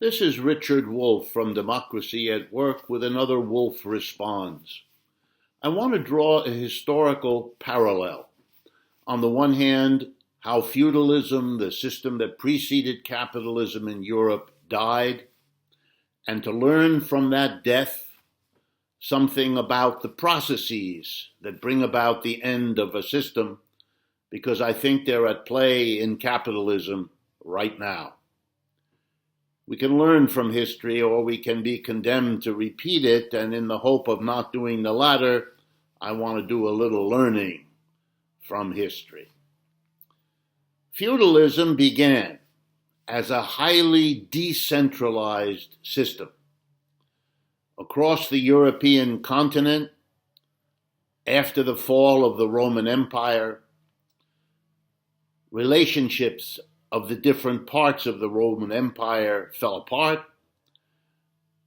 This is Richard Wolff from Democracy at Work with another Wolff Responds. I want to draw a historical parallel. On the one hand, how feudalism, the system that preceded capitalism in Europe, died, and to learn from that death something about the processes that bring about the end of a system, because I think they're at play in capitalism right now. We can learn from history, or we can be condemned to repeat it, and in the hope of not doing the latter, I want to do a little learning from history. Feudalism began as a highly decentralized system. Across the European continent, after the fall of the Roman Empire, relationships of the different parts of the Roman Empire fell apart.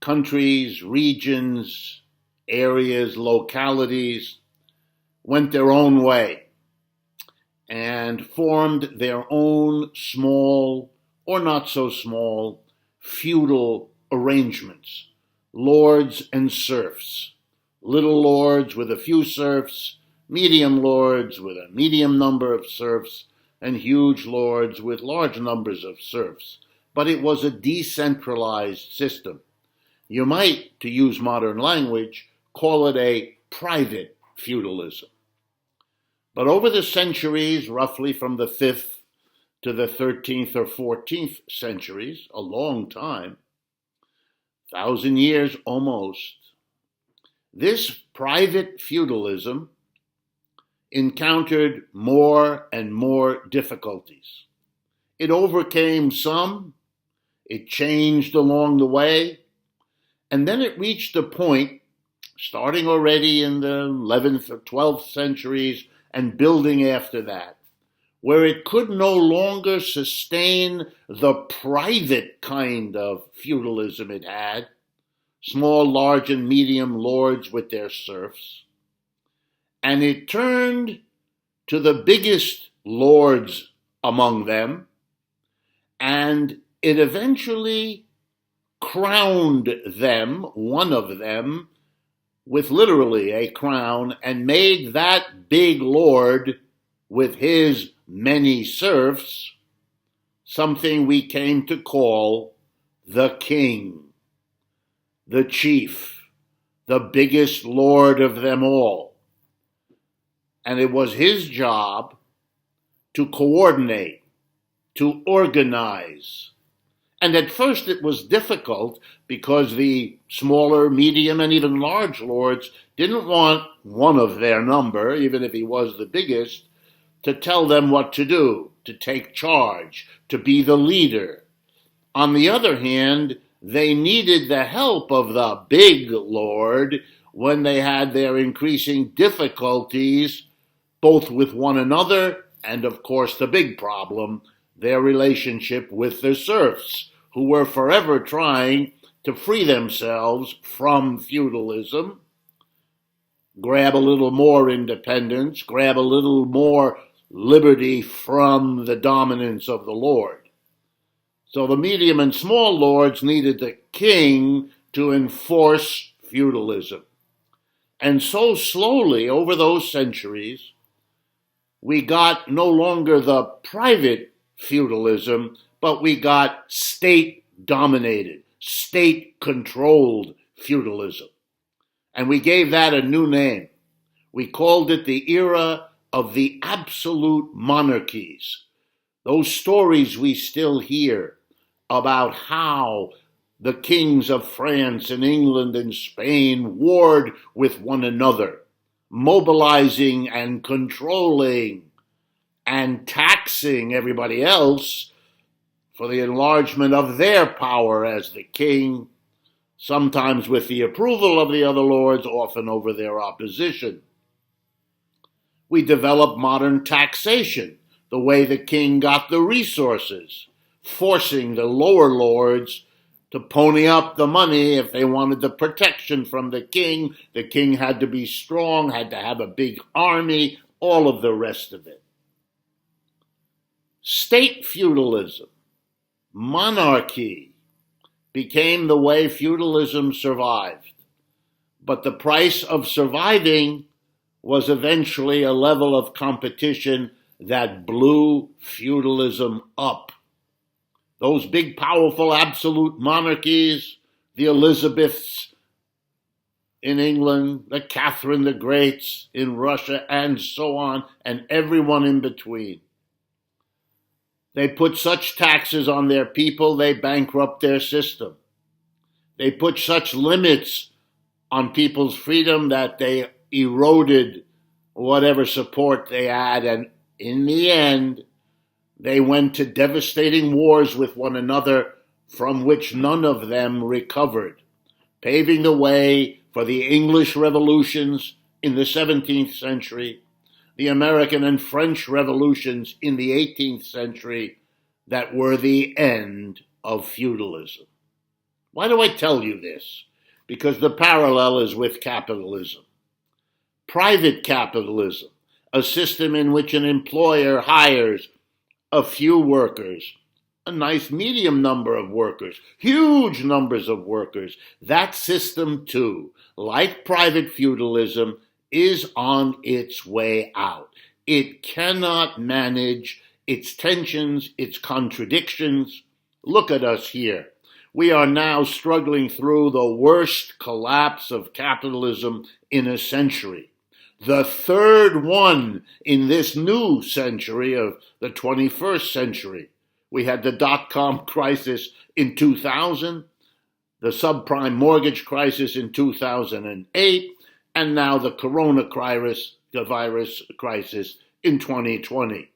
Countries, regions, areas, localities went their own way and formed their own small or not so small feudal arrangements, lords and serfs, little lords with a few serfs, medium lords with a medium number of serfs, and huge lords with large numbers of serfs. But it was a decentralized system. You might, to use modern language, call it a private feudalism. But over the centuries, roughly from the 5th to the 13th or 14th centuries, a long time, 1,000 years almost, this private feudalism encountered more and more difficulties. It overcame some, it changed along the way, and then it reached a point, starting already in the 11th or 12th centuries and building after that, where it could no longer sustain the private kind of feudalism it had, small, large, and medium lords with their serfs, and it turned to the biggest lords among them, and it eventually crowned them, one of them, with literally a crown, and made that big lord with his many serfs something we came to call the king, the chief, the biggest lord of them all. And it was his job to coordinate, to organize. And at first it was difficult because the smaller, medium, and even large lords didn't want one of their number, even if he was the biggest, to tell them what to do, to take charge, to be the leader. On the other hand, they needed the help of the big lord when they had their increasing difficulties both with one another and, of course, the big problem, their relationship with the serfs, who were forever trying to free themselves from feudalism, grab a little more independence, grab a little more liberty from the dominance of the lord. So the medium and small lords needed the king to enforce feudalism. And so slowly, over those centuries, we got no longer the private feudalism, but we got state-dominated, state-controlled feudalism. And we gave that a new name. We called it the era of the absolute monarchies. Those stories we still hear about how the kings of France and England and Spain warred with one another, mobilizing and controlling and taxing everybody else for the enlargement of their power as the king, sometimes with the approval of the other lords, often over their opposition. We developed modern taxation, the way the king got the resources, forcing the lower lords to pony up the money if they wanted the protection from the king. The king had to be strong, had to have a big army, all of the rest of it. State feudalism, monarchy, became the way feudalism survived. But the price of surviving was eventually a level of competition that blew feudalism up. Those big, powerful, absolute monarchies, the Elizabeths in England, the Catherine the Greats in Russia, and so on, and everyone in between. They put such taxes on their people, they bankrupt their system. They put such limits on people's freedom that they eroded whatever support they had, and in the end, they went to devastating wars with one another from which none of them recovered, paving the way for the English revolutions in the 17th century, the American and French revolutions in the 18th century that were the end of feudalism. Why do I tell you this? Because the parallel is with capitalism. Private capitalism, a system in which an employer hires a few workers, a nice medium number of workers, huge numbers of workers. That system, too, like private feudalism, is on its way out. It cannot manage its tensions, its contradictions. Look at us here. We are now struggling through the worst collapse of capitalism in a century. The third one in this new century of the 21st century. We had the dot-com crisis in 2000, the subprime mortgage crisis in 2008, and now the coronavirus crisis in 2020.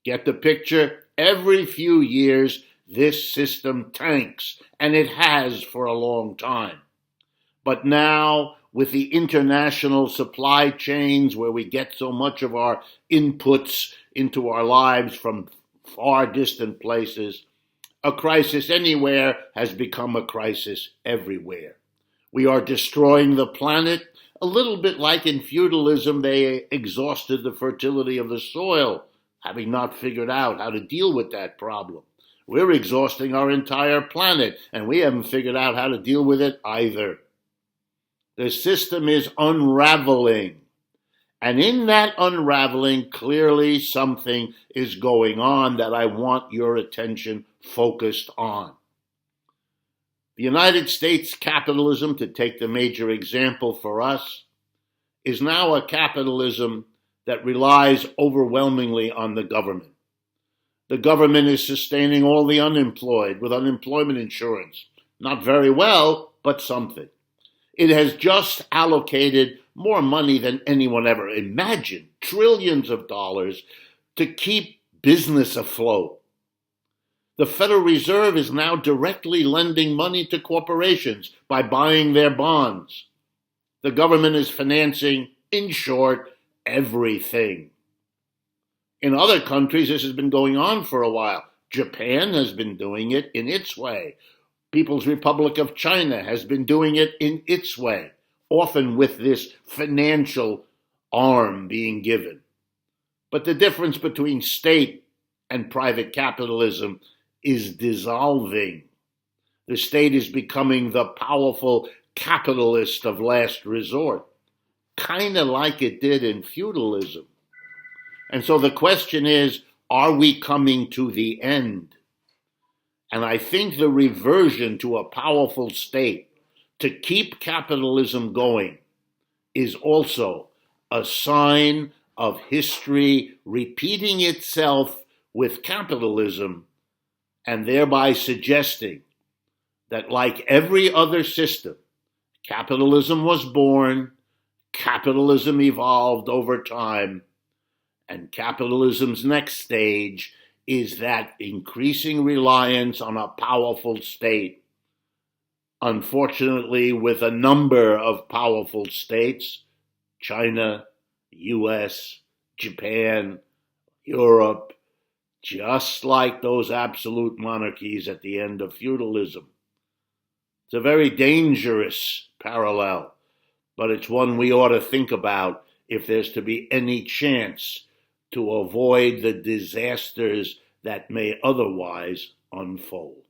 Get the picture? Every few years, this system tanks, and it has for a long time. But now, with the international supply chains where we get so much of our inputs into our lives from far distant places, a crisis anywhere has become a crisis everywhere. We are destroying the planet, a little bit like in feudalism they exhausted the fertility of the soil, having not figured out how to deal with that problem. We're exhausting our entire planet, and we haven't figured out how to deal with it either. The system is unraveling. And in that unraveling, clearly something is going on that I want your attention focused on. The United States capitalism, to take the major example for us, is now a capitalism that relies overwhelmingly on the government. The government is sustaining all the unemployed with unemployment insurance. Not very well, but something. It has just allocated more money than anyone ever imagined, trillions of dollars, to keep business afloat. The Federal Reserve is now directly lending money to corporations by buying their bonds. The government is financing, in short, everything. In other countries, this has been going on for a while. Japan has been doing it in its way. People's Republic of China has been doing it in its way, often with this financial arm being given. But the difference between state and private capitalism is dissolving. The state is becoming the powerful capitalist of last resort, kind of like it did in feudalism. And so the question is, are we coming to the end? And I think the reversion to a powerful state to keep capitalism going is also a sign of history repeating itself with capitalism, and thereby suggesting that, like every other system, capitalism was born, capitalism evolved over time, and capitalism's next stage is that increasing reliance on a powerful state. Unfortunately, with a number of powerful states, China, US, Japan, Europe, just like those absolute monarchies at the end of feudalism. It's a very dangerous parallel, but it's one we ought to think about if there's to be any chance to avoid the disasters that may otherwise unfold.